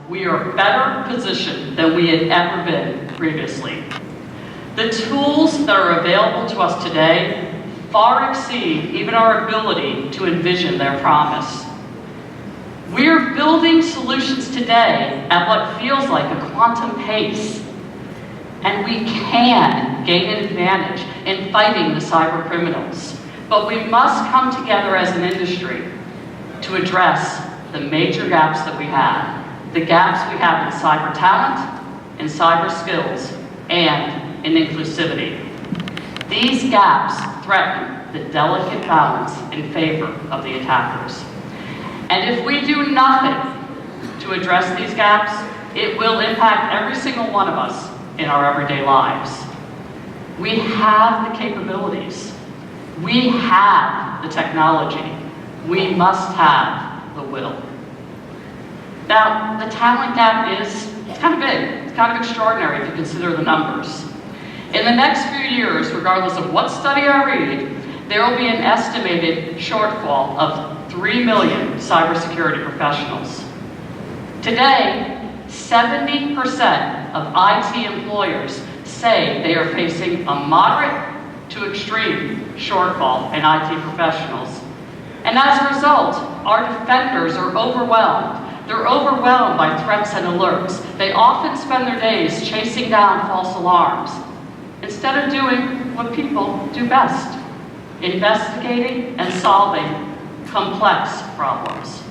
we are better positioned than we had ever been previously. The tools that are available to us today far exceed even our ability to envision their promise. We are building solutions today at what feels like a quantum pace, and we can gain an advantage in fighting the cyber criminals. But we must come together as an industry to address the major gaps that we have. The gaps we have in cyber talent, in cyber skills, and in inclusivity. These gaps threaten the delicate balance in favor of the attackers. And if we do nothing to address these gaps, it will impact every single one of us in our everyday lives. We have the capabilities. We have the technology. We must have the will. Now, the talent gap is kind of big. It's kind of extraordinary if you consider the numbers. In the next few years, regardless of what study I read, there will be an estimated shortfall of 3 million cybersecurity professionals. Today, 70% of IT employers say they are facing a moderate to extreme shortfall in IT professionals. And as a result, our defenders are overwhelmed. They're overwhelmed by threats and alerts. They often spend their days chasing down false alarms, instead of doing what people do best, investigating and solving complex problems.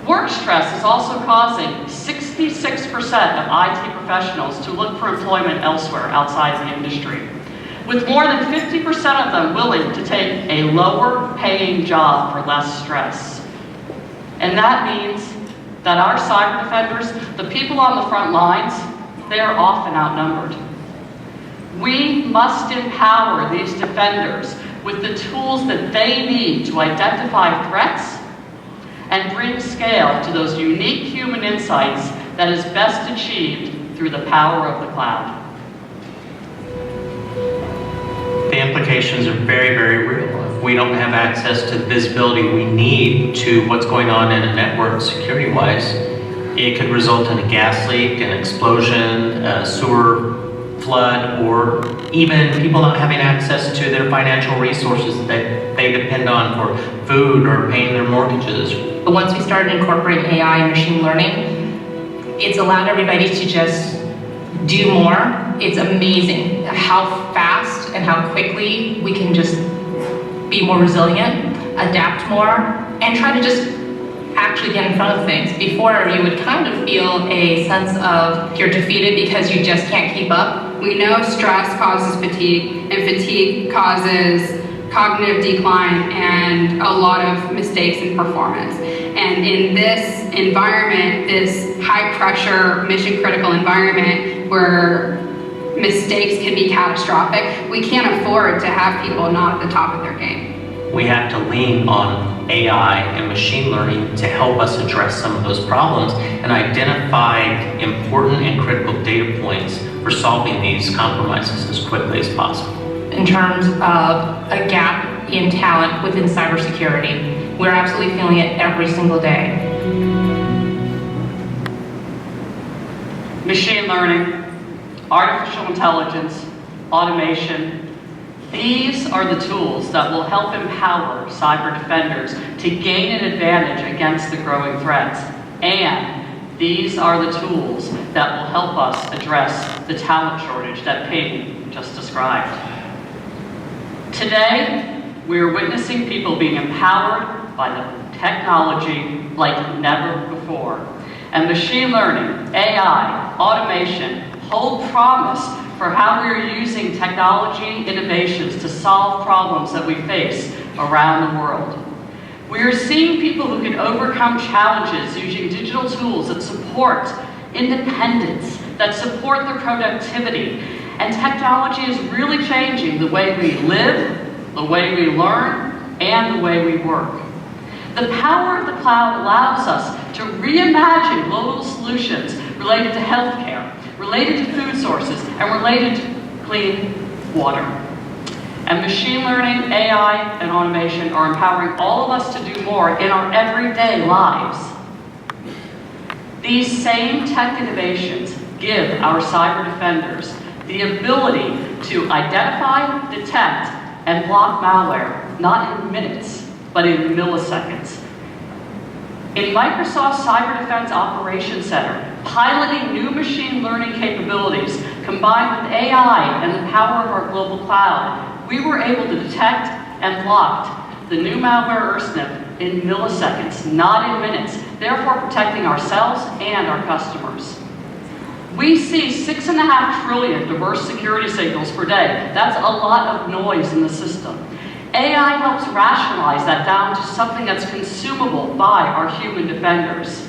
Work stress is also causing 66% of IT professionals to look for employment elsewhere outside the industry, with more than 50% of them willing to take a lower paying job for less stress. And that means that our cyber defenders, the people on the front lines, they are often outnumbered. We must empower these defenders with the tools that they need to identify threats and bring scale to those unique human insights that is best achieved through the power of the cloud. The implications are very, very real. If we don't have access to the visibility we need to what's going on in a network security-wise, it could result in a gas leak, an explosion, a sewer flood, or even people not having access to their financial resources that they depend on for food or paying their mortgages. But once we started incorporating AI and machine learning, it's allowed everybody to just do more. It's amazing how fast and how quickly we can just be more resilient, adapt more, and try to just actually get in front of things. Before, you would kind of feel a sense of you're defeated because you just can't keep up. We know stress causes fatigue, and fatigue causes cognitive decline and a lot of mistakes in performance. And in this environment, this high pressure, mission critical environment where mistakes can be catastrophic, we can't afford to have people not at the top of their game. We have to lean on AI and machine learning to help us address some of those problems and identify important and critical data points for solving these compromises as quickly as possible. In terms of a gap in talent within cybersecurity, we're absolutely feeling it every single day. Machine learning, artificial intelligence, automation, these are the tools that will help empower cyber defenders to gain an advantage against the growing threats. And these are the tools that will help us address the talent shortage that Peyton just described. Today, we are witnessing people being empowered by the technology like never before. And machine learning, AI, automation hold promise for how we are using technology innovations to solve problems that we face around the world. We are seeing people who can overcome challenges using digital tools that support independence, that support their productivity. And technology is really changing the way we live, the way we learn, and the way we work. The power of the cloud allows us to reimagine global solutions related to healthcare, related to food sources, and related to clean water. And machine learning, AI, and automation are empowering all of us to do more in our everyday lives. These same tech innovations give our cyber defenders the ability to identify, detect, and block malware, not in minutes, but in milliseconds. In Microsoft's Cyber Defense Operations Center, piloting new machine learning capabilities combined with AI and the power of our global cloud, we were able to detect and block the new malware RSA in milliseconds, not in minutes, therefore protecting ourselves and our customers. We see 6.5 trillion diverse security signals per day. That's a lot of noise in the system. AI helps rationalize that down to something that's consumable by our human defenders.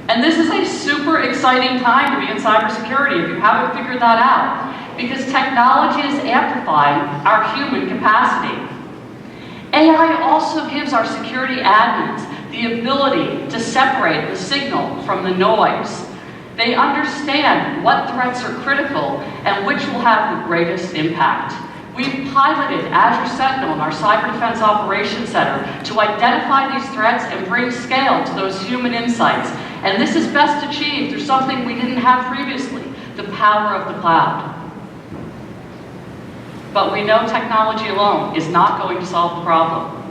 And this is a super exciting time to be in cybersecurity if you haven't figured that out, because technology is amplifying our human capacity. AI also gives our security admins the ability to separate the signal from the noise. They understand what threats are critical and which will have the greatest impact. We've piloted Azure Sentinel in our Cyber Defense Operations Center to identify these threats and bring scale to those human insights. And this is best achieved through something we didn't have previously, the power of the cloud. But we know technology alone is not going to solve the problem.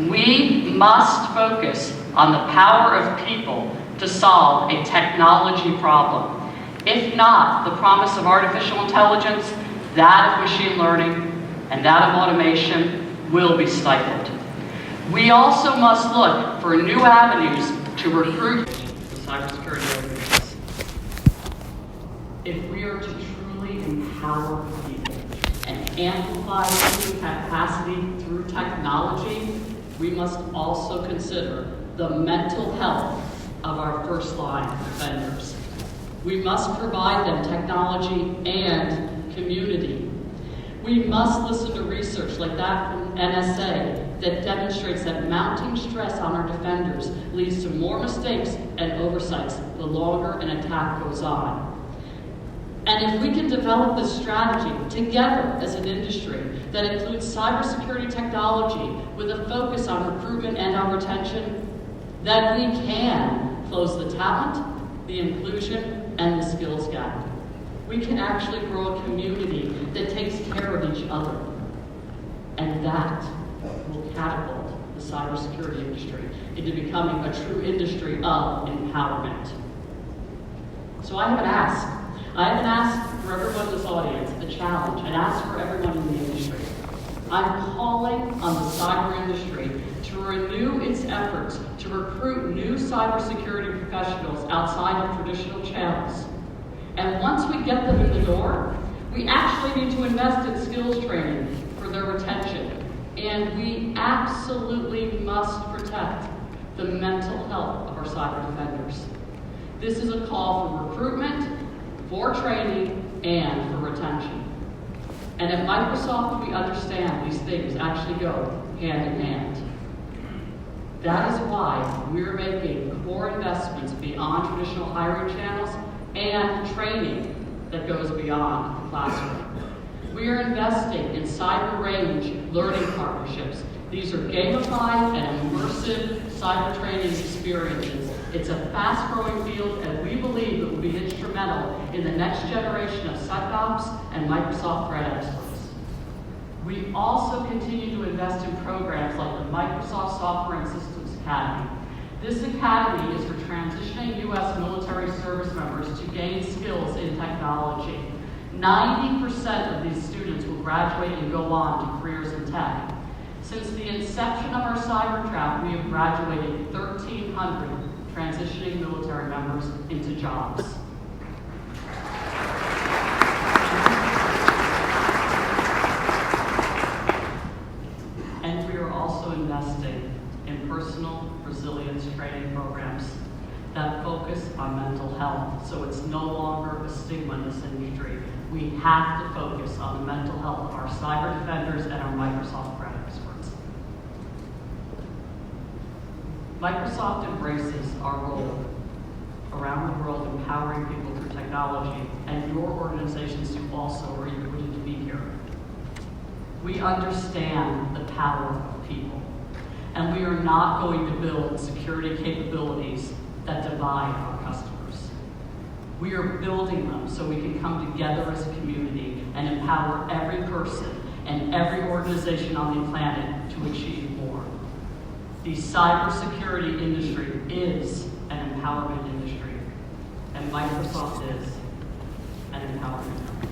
We must focus on the power of people to solve a technology problem. If not, the promise of artificial intelligence, that of machine learning, and that of automation will be stifled. We also must look for new avenues to recruit cybersecurity organizations. If we are to truly empower people and amplify human capacity through technology, we must also consider the mental health of our first-line defenders. We must provide them technology and community. We must listen to research like that from NSA that demonstrates that mounting stress on our defenders leads to more mistakes and oversights the longer an attack goes on. And if we can develop this strategy together as an industry that includes cybersecurity technology with a focus on recruitment and on retention, then we can close the talent, the inclusion, and the skills gap. We can actually grow a community that takes care of each other. And that will catapult the cybersecurity industry into becoming a true industry of empowerment. So I have an ask. I have an ask for everyone in this audience, a challenge, an ask for everyone in the industry. I'm calling on the cyber industry to renew its efforts to recruit new cybersecurity professionals outside of traditional channels. And once we get them in the door, we actually need to invest in skills training for their retention. And we absolutely must protect the mental health of our cyber defenders. This is a call for recruitment, for training, and for retention. And at Microsoft, we understand these things actually go hand in hand. That is why we're making core investments beyond traditional hiring channels and training that goes beyond the classroom. We are investing in cyber range learning partnerships. These are gamified and immersive cyber training experiences. It's a fast-growing field, and we believe it will be instrumental in the next generation of SecOps and Microsoft threat experts. We also continue to invest in programs like the Microsoft Software and Systems Academy. This academy is for transitioning U.S. military service members to gain skills in technology. 90% of these students will graduate and go on to careers in tech. Since the inception of our cyber trap, we have graduated 1,300 transitioning military members into jobs. And we are also investing in personal resilience training programs that focus on mental health, so it's no longer a stigma in this industry. We have to focus on the mental health of our cyber defenders and our Microsoft threat experts. Microsoft embraces our role around the world empowering people through technology, and your organizations do also, or you wouldn't be here. We understand the power of people, and we are not going to build security capabilities that divide our customers. We are building them so we can come together as a community and empower every person and every organization on the planet to achieve more. The cybersecurity industry is an empowerment industry, and Microsoft is an empowerment company.